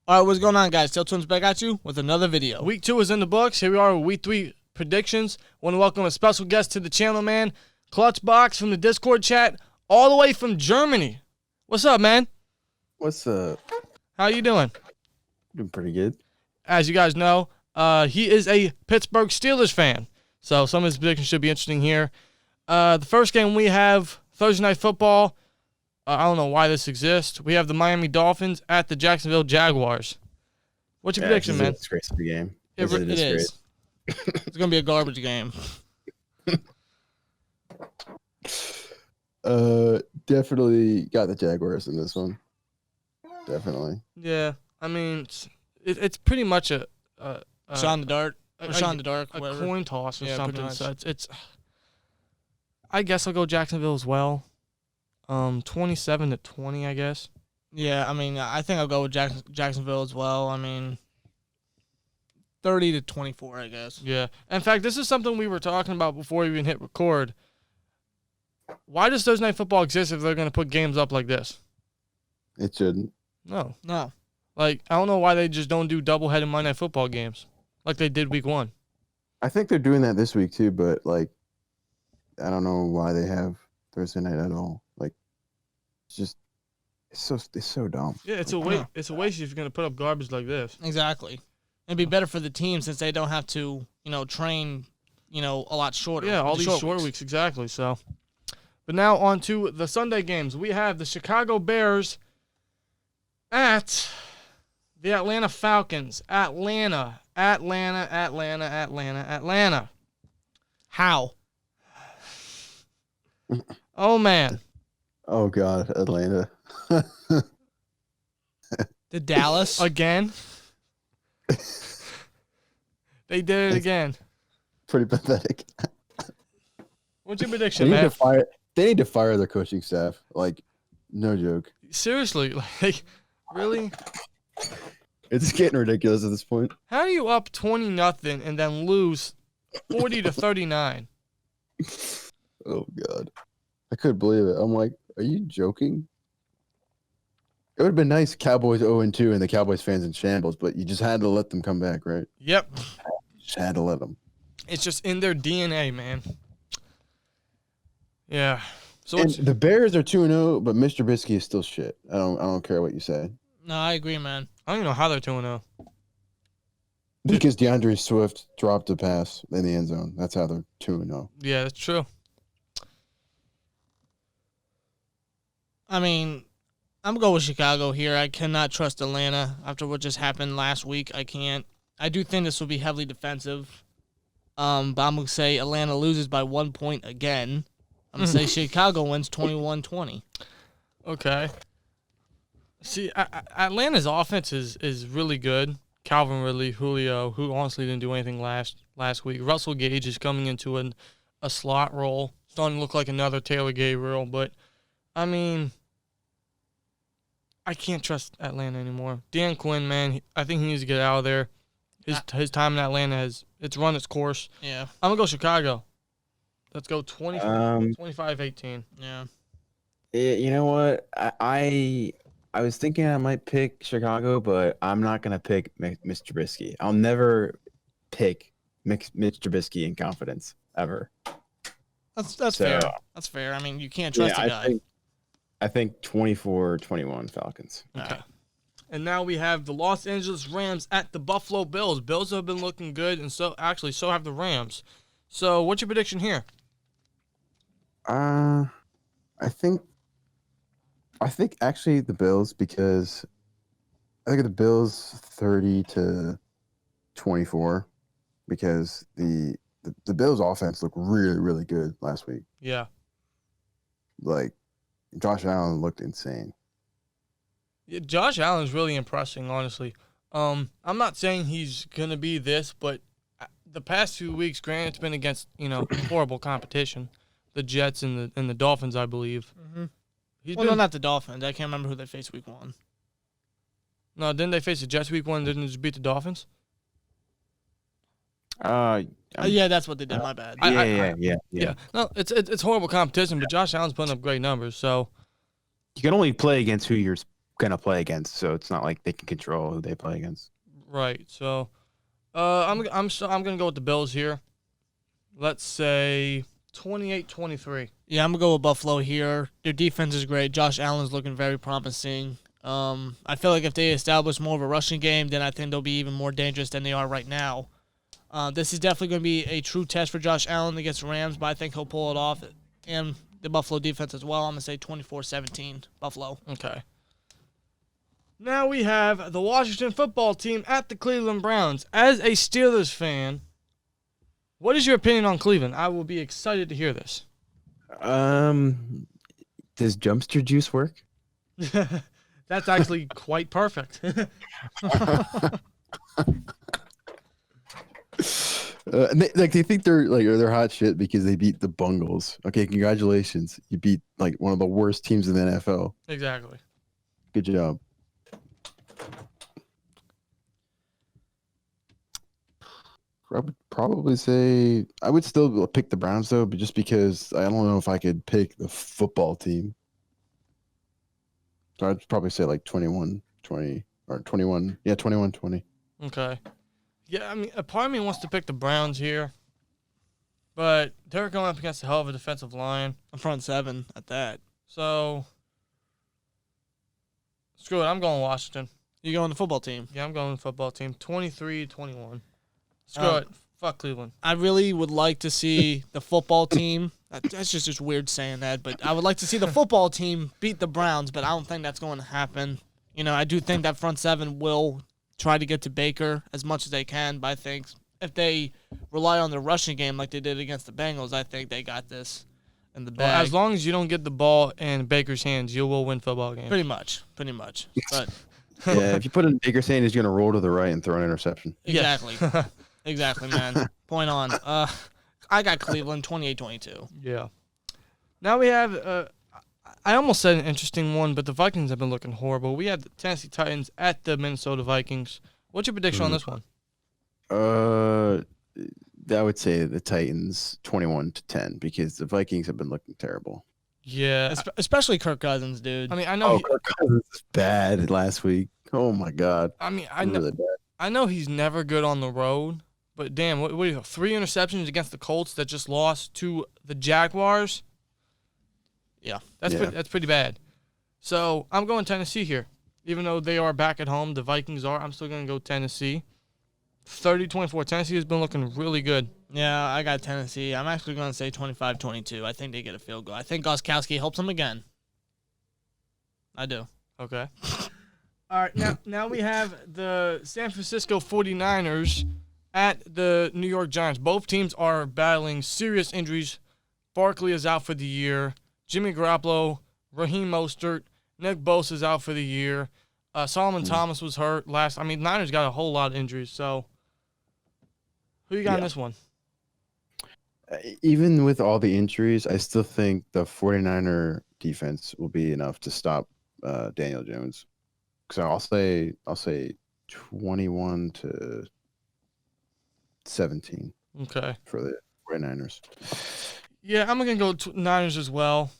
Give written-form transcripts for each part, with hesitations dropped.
All right, what's going on, guys? SteelTwins back at you with another video. Week 2 is in the books. Here we are with Week 3 predictions. Want to welcome a special guest to the channel, man. ClutchBox from the Discord chat, all the way from Germany. What's up, man? What's up? How you doing? Doing pretty good. As you guys know, he is a Pittsburgh Steelers fan. So some of his predictions should be interesting here. The first game we have, Thursday Night Football. I don't know why this exists. We have the Miami Dolphins at the Jacksonville Jaguars. What's your prediction, man? It's a disgrace of a game. It is. It's going to be a garbage game. Definitely got the Jaguars in this one. Definitely. Yeah, I mean, it's pretty much a Shot in the dark. Shot in the dark. a Whatever. coin toss or Yeah, pretty something. much. So it's. I guess I'll go Jacksonville as well. 27-20, I guess. Yeah, I mean, I think I'll go with Jacksonville as well. I mean, 30-24, I guess. Yeah. In fact, this is something we were talking about before we even hit record. Why does Thursday Night Football exist if they're going to put games up like this? It shouldn't. No. No. Like, I don't know why they just don't do double-headed Monday Night Football games like they did Week 1. I think they're doing that this week too, but like, I don't know why they have Thursday night at all. Like, it's so dumb. Yeah, it's a waste. It's a waste if you're going to put up garbage like this. Exactly. It'd be better for the team since they don't have to, train, a lot shorter. Yeah, all these short weeks, exactly. So, but now on to the Sunday games. We have the Chicago Bears at the Atlanta Falcons. Atlanta. How? Oh, man. Oh God, Atlanta. The Dallas. Again? They did it again. Pretty pathetic. What's your prediction, man? They need to fire their coaching staff. Like, no joke. Seriously, like, really? It's getting ridiculous at this point. How are you up 20-0 and then lose 40-39? Oh God, I couldn't believe it. I'm like, are you joking? It would have been nice, Cowboys 0-2 and the Cowboys fans in shambles, but you just had to let them come back, right? Yep. Just had to let them. It's just in their DNA, man. Yeah. So And the Bears are 2-0, but Mr. Trubisky is still shit. I don't care what you say. No, I agree, man. I don't even know how they're 2-0. Because DeAndre Swift dropped a pass in the end zone. That's how they're 2-0. Yeah, that's true. I mean, I'm going with Chicago here. I cannot trust Atlanta after what just happened last week. I can't. I do think this will be heavily defensive. But I'm going to say Atlanta loses by 1 point again. I'm going to say Chicago wins 21-20. Okay. See, Atlanta's offense is really good. Calvin Ridley, Julio, who honestly didn't do anything last week. Russell Gage is coming into a slot role. Starting to look like another Taylor Gabriel. But, I mean, I can't trust Atlanta anymore. Dan Quinn, man, I think he needs to get out of there. His time in Atlanta it's run its course. Yeah. I'm going to go Chicago. Let's go 25-18. Yeah. You know what? I was thinking I might pick Chicago, but I'm not going to pick Mr. Trubisky. I'll never pick Mr. Trubisky in confidence, ever. That's fair. That's fair. I mean, you can't trust a guy. I think 24-21 Falcons. Okay. And now we have the Los Angeles Rams at the Buffalo Bills. Bills have been looking good, and so have the Rams. So what's your prediction here? I think actually the Bills, because I think the Bills 30-24 because the Bills offense looked really, really good last week. Yeah. Like, Josh Allen looked insane. Yeah, Josh Allen's really impressing, honestly. I'm not saying he's gonna be this, but the past 2 weeks, granted, it's been against horrible competition, the Jets and the Dolphins, I believe. Mm-hmm. No, not the Dolphins. I can't remember who they faced week 1. No, didn't they face the Jets week 1? Didn't they just beat the Dolphins? Yeah, that's what they did. My bad. Yeah. No, it's horrible competition, but Josh Allen's putting up great numbers. So you can only play against who you're gonna play against, so it's not like they can control who they play against. Right. So, I'm gonna go with the Bills here. Let's say 28-23. Yeah, I'm gonna go with Buffalo here. Their defense is great. Josh Allen's looking very promising. I feel like if they establish more of a rushing game, then I think they'll be even more dangerous than they are right now. This is definitely going to be a true test for Josh Allen against Rams, but I think he'll pull it off. And the Buffalo defense as well. I'm going to say 24-17, Buffalo. Okay. Now we have the Washington football team at the Cleveland Browns. As a Steelers fan, what is your opinion on Cleveland? I will be excited to hear this. Does Jumpster Juice work? That's actually quite perfect. They think they're hot shit because they beat the Bengals. Okay, congratulations. You beat like one of the worst teams in the NFL. Exactly. Good job. I would probably say I would still pick the Browns though, but just because I don't know if I could pick the football team. So I'd probably say like 21-20 or 21. Yeah, 21-20. Okay. Yeah, I mean, a part of me wants to pick the Browns here, but they're going up against a hell of a defensive line. A front seven at that. So, screw it. I'm going Washington. You going the football team? Yeah, I'm going the football team. 23-21. Screw it. Fuck Cleveland. I really would like to see the football team. That's just weird saying that, but I would like to see the football team beat the Browns, but I don't think that's going to happen. You know, I do think that front seven will try to get to Baker as much as they can, but I think if they rely on their rushing game like they did against the Bengals, I think they got this in the bag. Well, as long as you don't get the ball in Baker's hands, you will win football games. Pretty much. But Yeah, if you put it in Baker's hand, he's gonna roll to the right and throw an interception. exactly. Exactly, man. Point on. I got Cleveland 28-22. Yeah. Now we have, I almost said an interesting one, but the Vikings have been looking horrible. We have the Tennessee Titans at the Minnesota Vikings. What's your prediction on this one? I would say the Titans 21-10 because the Vikings have been looking terrible. Yeah. Especially Kirk Cousins, dude. I mean, I know. Kirk Cousins is bad last week. Oh my God. I mean, Really bad. I know he's never good on the road, but damn, what do you have? 3 interceptions against the Colts that just lost to the Jaguars? Yeah. That's pretty bad. So I'm going Tennessee here. Even though they are back at home, the Vikings are, I'm still going to go Tennessee. 30-24. Tennessee has been looking really good. Yeah, I got Tennessee. I'm actually going to say 25-22. I think they get a field goal. I think Gostkowski helps them again. I do. Okay. All right, now we have the San Francisco 49ers at the New York Giants. Both teams are battling serious injuries. Barkley is out for the year. Jimmy Garoppolo, Raheem Mostert, Nick Bosa is out for the year. Solomon Thomas was hurt last. I mean, Niners got a whole lot of injuries. So, who you got in this one? Even with all the injuries, I still think the 49er defense will be enough to stop Daniel Jones. So I'll say 21-17 Okay. for the 49ers. Yeah, I'm going to go Niners as well.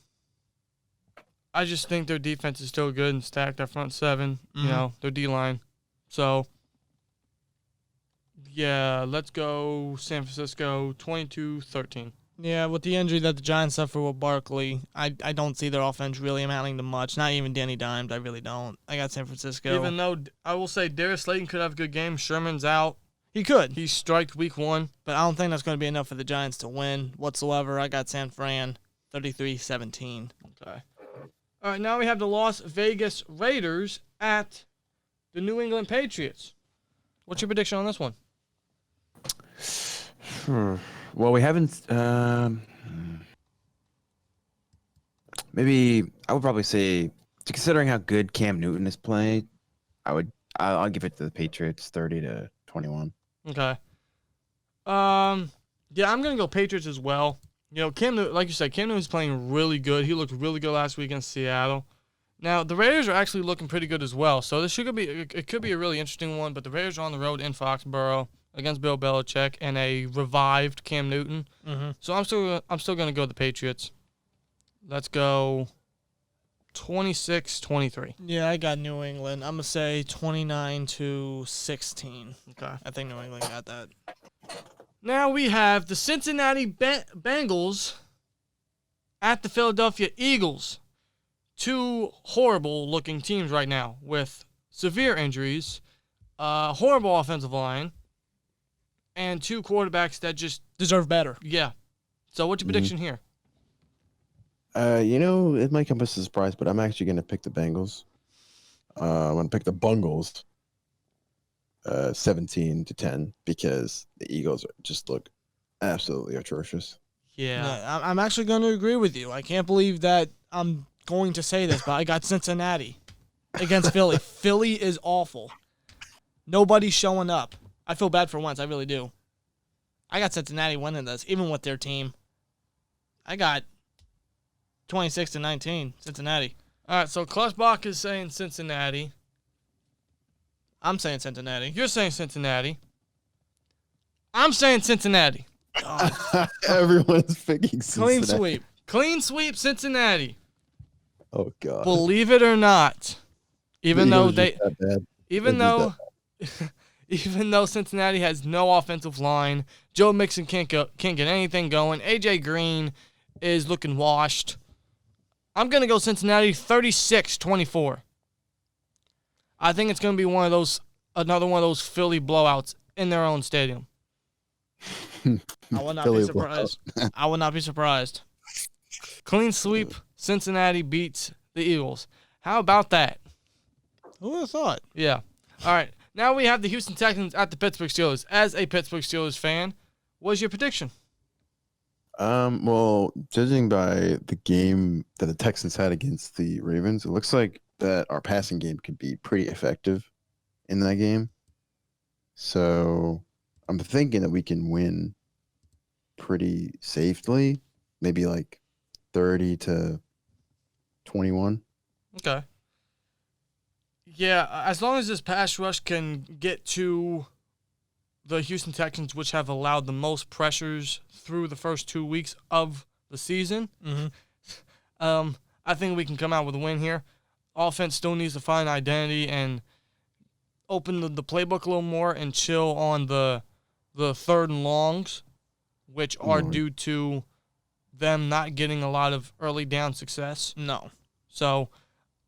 I just think their defense is still good and stacked. Their front seven, you know, their D-line. So, yeah, let's go San Francisco 22-13. Yeah, with the injury that the Giants suffer with Barkley, I don't see their offense really amounting to much. Not even Danny Dimes. I really don't. I got San Francisco. Even though I will say Darius Slayton could have a good game. Sherman's out. He could. He striked week 1. But I don't think that's going to be enough for the Giants to win whatsoever. I got San Fran 33-17. Okay. All right, now we have the Las Vegas Raiders at the New England Patriots. What's your prediction on this one? Well, we haven't. Maybe I would probably say, considering how good Cam Newton is playing, I'll give it to the Patriots 30-21. Okay. Yeah, I'm gonna go Patriots as well. You know, Cam Newton, like you said, Cam Newton's playing really good. He looked really good last week against Seattle. Now the Raiders are actually looking pretty good as well. So this could be a really interesting one. But the Raiders are on the road in Foxborough against Bill Belichick and a revived Cam Newton. Mm-hmm. So I'm still gonna go the Patriots. Let's go 26-23. Yeah, I got New England. I'm gonna say 29-16. Okay. I think New England got that. Now we have the Cincinnati Bengals at the Philadelphia Eagles. Two horrible-looking teams right now with severe injuries, horrible offensive line, and two quarterbacks that just Deserve better. yeah. So what's your prediction here? It might come as a surprise, but I'm actually going to pick the Bengals. I'm going to pick the Bungles, 17-10, because the Eagles just look absolutely atrocious. Yeah. I'm actually going to agree with you. I can't believe that I'm going to say this, but I got Cincinnati against Philly. Philly is awful. Nobody's showing up. I feel bad for once. I really do. I got Cincinnati winning this, even with their team. I got 26-19, Cincinnati. All right, so ClutchBox is saying Cincinnati. I'm saying Cincinnati. You're saying Cincinnati. I'm saying Cincinnati. Everyone's picking Clean Cincinnati. sweep. Clean sweep Cincinnati. Oh God. Believe it or not, even The though Eagles are they just that bad. even They're though just even though Cincinnati has no offensive line, Joe Mixon can't get anything going. AJ Green is looking washed. I'm going to go Cincinnati 36-24. I think it's going to be another one of those Philly blowouts in their own stadium. I would not Philly be surprised. I would not be surprised. Clean sweep, Cincinnati beats the Eagles. How about that? Who would have thought? Yeah. All right. Now we have the Houston Texans at the Pittsburgh Steelers. As a Pittsburgh Steelers fan, what's your prediction? Well, judging by the game that the Texans had against the Ravens, it looks like that our passing game could be pretty effective in that game. So I'm thinking that we can win pretty safely, maybe like 30-21. Okay. Yeah, as long as this pass rush can get to the Houston Texans, which have allowed the most pressures through the first 2 weeks of the season, I think we can come out with a win here. Offense still needs to find identity and open the playbook a little more and chill on the third and longs, which are due to them not getting a lot of early down success. No. So,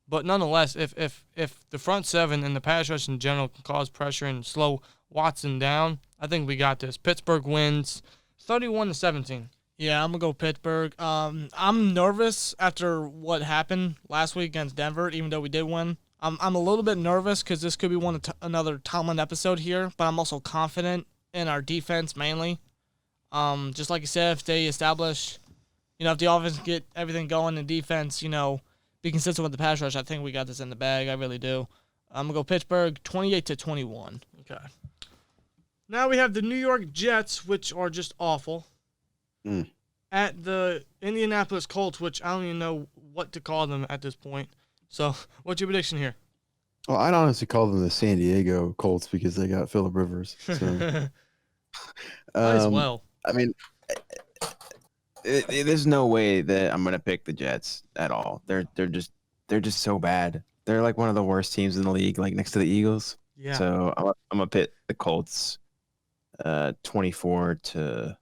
but nonetheless, if the front seven and the pass rush in general can cause pressure and slow Watson down, I think we got this. Pittsburgh wins 31-17. Yeah, I'm going to go Pittsburgh. I'm nervous after what happened last week against Denver, even though we did win. I'm a little bit nervous because this could be another Tomlin episode here, but I'm also confident in our defense mainly. Just like you said, if they establish, if the offense get everything going in defense, be consistent with the pass rush, I think we got this in the bag. I really do. I'm going to go Pittsburgh 28-21. Okay. Now we have the New York Jets, which are just awful. At the Indianapolis Colts, which I don't even know what to call them at this point. So, what's your prediction here? Well, I'd honestly call them the San Diego Colts because they got Phillip Rivers. So. Might as well. I mean, there's no way that I'm gonna pick the Jets at all. They're just so bad. They're like one of the worst teams in the league, like next to the Eagles. Yeah. So I'm gonna pit the Colts, 24-7.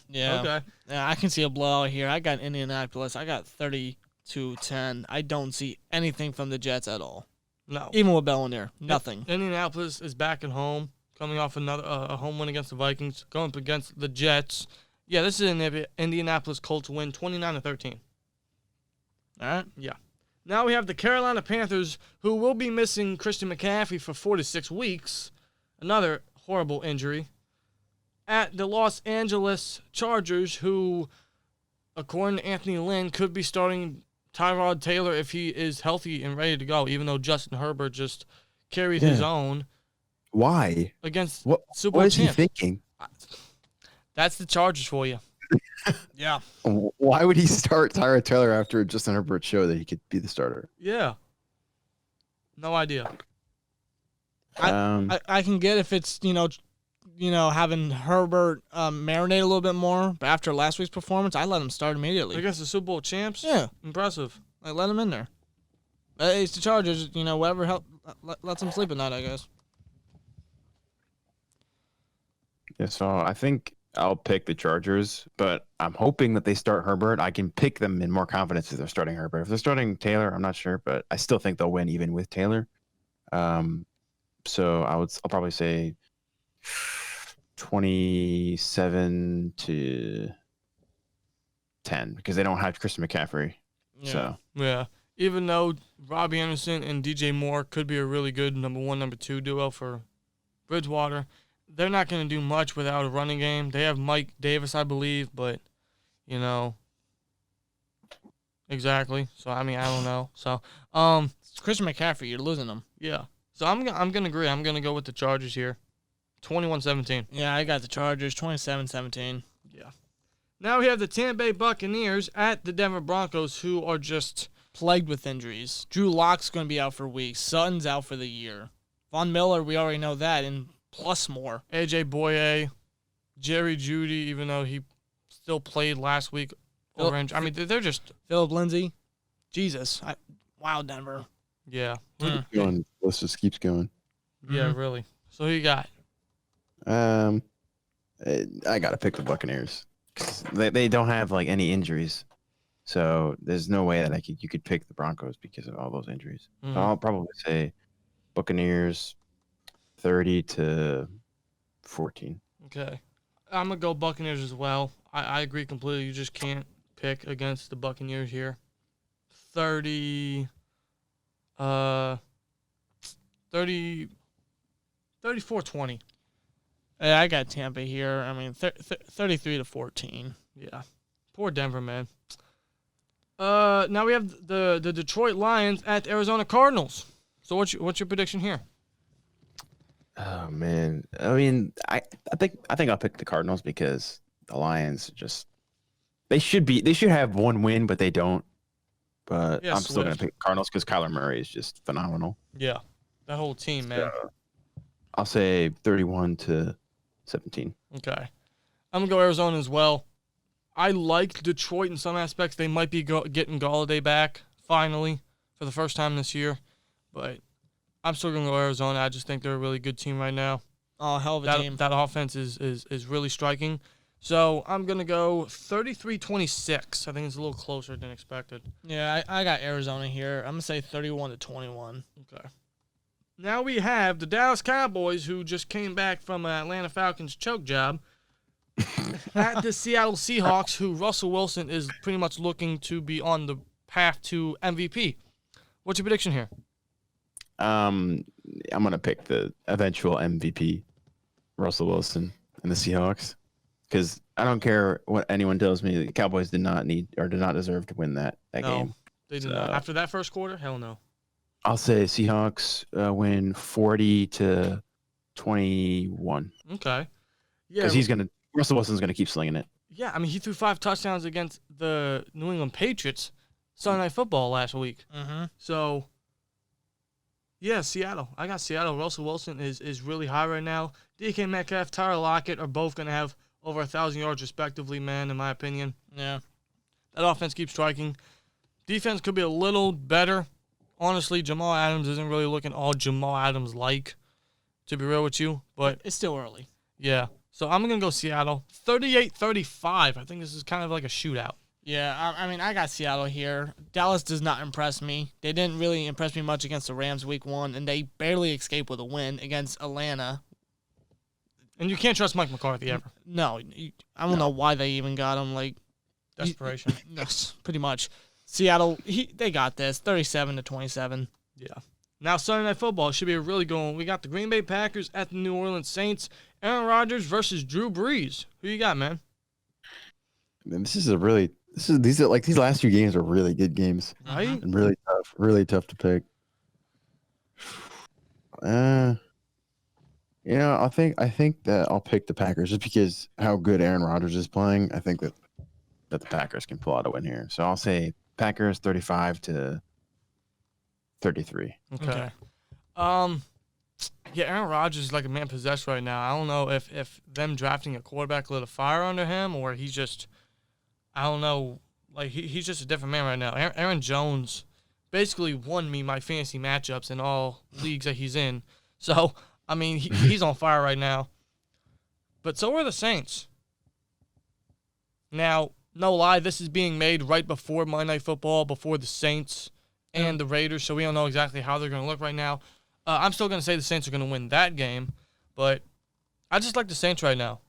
Yeah. Okay. Yeah, I can see a blowout here. I got Indianapolis. I got 30-10. I don't see anything from the Jets at all. No. Even with Bell in there, nothing. Indianapolis is back at home, coming off another a home win against the Vikings, going up against the Jets. Yeah, this is an Indianapolis Colts win, 29-13. All right. Yeah. Now we have the Carolina Panthers, who will be missing Christian McCaffrey for 4 to 6 weeks. Another horrible injury. At the Los Angeles Chargers, who, according to Anthony Lynn, could be starting Tyrod Taylor if he is healthy and ready to go, even though Justin Herbert just carried his own Why? against What Super Bowl is he champs. thinking? That's the Chargers for you. Yeah. Why would he start Tyrod Taylor after Justin Herbert showed that he could be the starter? Yeah. No idea. I can get if it's, having Herbert marinate a little bit more. But after last week's performance, I let him start immediately. Against the Super Bowl champs? Yeah. Impressive. I let him in there. It's the Chargers, whatever help lets them sleep at night, I guess. Yeah, so I think I'll pick the Chargers, but I'm hoping that they start Herbert. I can pick them in more confidence if they're starting Herbert. If they're starting Taylor, I'm not sure, but I still think they'll win even with Taylor. So I'll probably say 27-10 because they don't have Christian McCaffrey. Yeah. So Yeah. Even though Robbie Anderson and DJ Moore could be a really good number 1, number 2 duo for Bridgewater, they're not going to do much without a running game. They have Mike Davis, I believe, but, exactly. So, I don't know. So, It's Christian McCaffrey. You're losing them. yeah. So, I'm going to agree. I'm going to go with the Chargers here. 21-17. Yeah, I got the Chargers, 27-17. Yeah. Now we have the Tampa Bay Buccaneers at the Denver Broncos, who are just Plagued with injuries. Drew Lock's going to be out for weeks. Sutton's out for the year. Von Miller, we already know that, and plus more. A.J. Boye, Jerry Jeudy, even though he still played last week. They're just... Philip Lindsay. Jesus. Wow, Denver. Yeah. Going, list just keeps going. Yeah, really. So who you got? I got to pick the Buccaneers. 'Cause they don't have any injuries. So there's no way that you could pick the Broncos because of all those injuries. Mhm. So I'll probably say Buccaneers 30-14. Okay. I'm going to go Buccaneers as well. I agree completely. You just can't pick against the Buccaneers here. 34-20. Yeah, I got Tampa here. 33-14. Yeah. Poor Denver, man. Now we have the Detroit Lions at the Arizona Cardinals. So what's your prediction here? Oh man, I think I'll pick the Cardinals because the Lions they should have one win, but they don't. But Yeah, I'm still gonna Swift. pick Cardinals because Kyler Murray is just phenomenal. Yeah. That whole team, man. So, I'll say 31-17. Okay. I'm going to go Arizona as well. I like Detroit in some aspects. They might be getting Galladay back, finally, for the first time this year. But I'm still going to go Arizona. I just think they're a really good team right now. Oh, hell of a team. That offense is really striking. So I'm going to go 33-26. I think it's a little closer than expected. Yeah, I got Arizona here. I'm going to say 31-21. Okay. Now we have the Dallas Cowboys, who just came back from an Atlanta Falcons choke job, at the Seattle Seahawks, who Russell Wilson is pretty much looking to be on the path to MVP. What's your prediction here? I'm gonna pick the eventual MVP, Russell Wilson and the Seahawks, because I don't care what anyone tells me. The Cowboys did not deserve to win that No, game. they did not. After that first quarter, hell no. I'll say Seahawks win 40-21. Okay. Yeah. Because Russell Wilson's gonna keep slinging it. Yeah, he threw 5 touchdowns against the New England Patriots Sunday Night Football last week. Mm-hmm. So, yeah, Seattle. I got Seattle. Russell Wilson is really high right now. DK Metcalf, Tyler Lockett are both going to have over 1,000 yards respectively, man, in my opinion. Yeah. That offense keeps striking. Defense could be a little better. Honestly, Jamal Adams isn't really looking all Jamal Adams-like, to be real with you. But, It's still early. yeah. So, I'm going to go Seattle. 38-35. I think this is kind of like a shootout. Yeah, I got Seattle here. Dallas does not impress me. They didn't really impress me much against the Rams week 1, and they barely escaped with a win against Atlanta. And you can't trust Mike McCarthy ever. No, I don't know why they even got him. Desperation. Yes, pretty much. Seattle, they got this, 37-27. Yeah. Now, Sunday Night Football should be a really good one. We got the Green Bay Packers at the New Orleans Saints. Aaron Rodgers versus Drew Brees. Who you got, man? Man, these last few games are really good games Right? and really tough to pick. I think that I'll pick the Packers just because how good Aaron Rodgers is playing. I think that That the Packers can pull out a win here. So I'll say Packers 35-33. Okay. Yeah, Aaron Rodgers is like a man possessed right now. I don't know if them drafting a quarterback lit a fire under him or he's just, I don't know, like he's just a different man right now. Aaron Jones basically won me my fantasy matchups in all leagues that he's in. So, I mean, he's on fire right now. But so are the Saints. Now, no lie, this is being made right before Monday Night Football, before the Saints and the Raiders, so we don't know exactly how they're going to look right now. I'm still going to say the Saints are going to win that game, but I just like the Saints right now.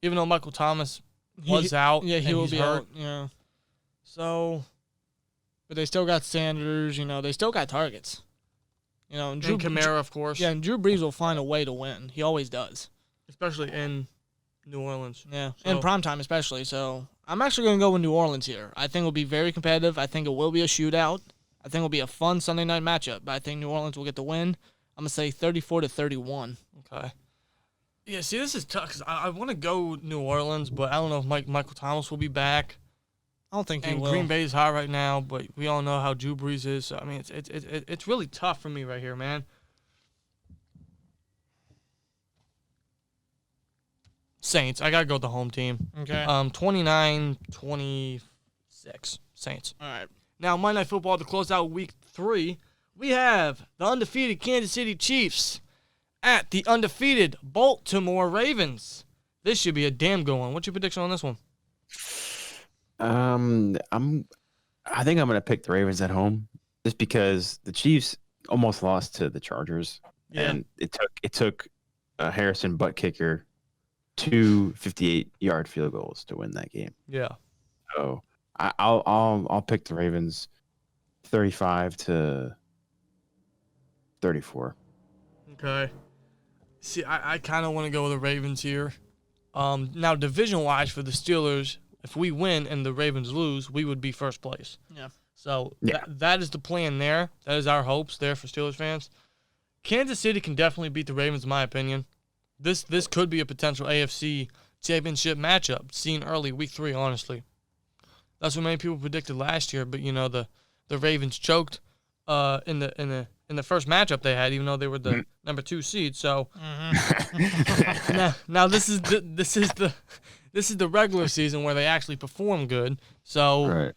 Even though Michael Thomas was out, Yeah, he will be hurt. out. Yeah. So, But they still got Sanders. They still got targets. And and Kamara, of course. Yeah, and Drew Brees will find a way to win. He always does. Especially in New Orleans. Yeah, So- in primetime especially. So I'm actually going to go with New Orleans here. I think it'll be very competitive. I think it will be a shootout. I think it'll be a fun Sunday night matchup. But I think New Orleans will get the win. I'm going to say 34-31. Okay. Yeah, see, this is tough because I want to go New Orleans, but I don't know if Michael Thomas will be back. I don't think he And will. Green Bay is hot right now, but we all know how Drew Brees is. So, I mean, it's really tough for me right here, man. Saints. I got to go with the home team. Okay. 29-26. Saints. All right. Now, Monday Night Football to close out Week 3. We have the undefeated Kansas City Chiefs at the undefeated Baltimore Ravens. This should be a damn good one. What's your prediction on this one? I think I'm gonna pick the Ravens at home, just because the Chiefs almost lost to the Chargers, and it took a Harrison butt kicker 2 58-yard field goals to win that game. Yeah. So I'll pick the Ravens 35-34. Okay. See, I kind of want to go with the Ravens here. Now, division-wise for the Steelers, if we win and the Ravens lose, we would be first place. Yeah. So Yeah. that is the plan there. That is our hopes there for Steelers fans. Kansas City can definitely beat the Ravens, in my opinion. This could be a potential AFC championship matchup seen early Week 3, honestly. That's what many people predicted last year, but the Ravens choked in the first matchup they had, even though they were the number 2 seed. So now this is the regular season where they actually perform good. So Right.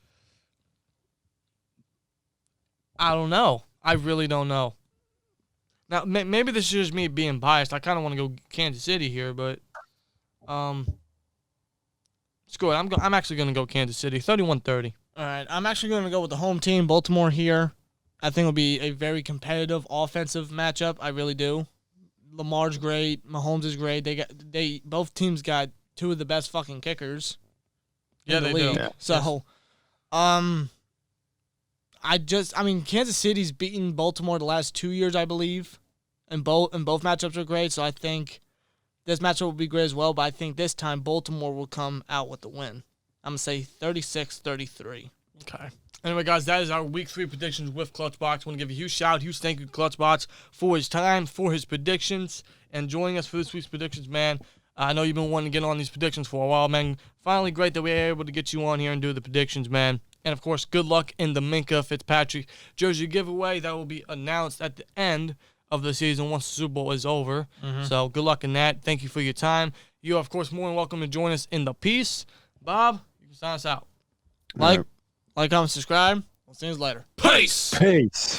I don't know. I really don't know. Now maybe this is just me being biased. I kind of want to go Kansas City here, but screw it. I'm actually going to go Kansas City, 31-30. All right. I'm actually going to go with the home team, Baltimore here. I think it'll be a very competitive offensive matchup. I really do. Lamar's great. Mahomes is great. Both teams got 2 of the best fucking kickers. Yeah, in the they league. do. Yeah. So, Kansas City's beaten Baltimore the last 2 years, I believe, and both matchups are great. So I think this matchup will be great as well. But I think this time Baltimore will come out with the win. I'm gonna say 36-33. Okay. Anyway, guys, that is our Week 3 predictions with ClutchBox. I want to give a huge shout, huge thank you to ClutchBox for his time, for his predictions, and joining us for this week's predictions, man. I know you've been wanting to get on these predictions for a while, man. Finally, great that we were able to get you on here and do the predictions, man. And, of course, good luck in the Minka Fitzpatrick jersey giveaway. That will be announced at the end of the season once the Super Bowl is over. So good luck in that. Thank you for your time. You are, of course, more than welcome to join us in the piece. Bob, you can sign us out. Like, comment, subscribe. We'll see you later. Peace! Peace.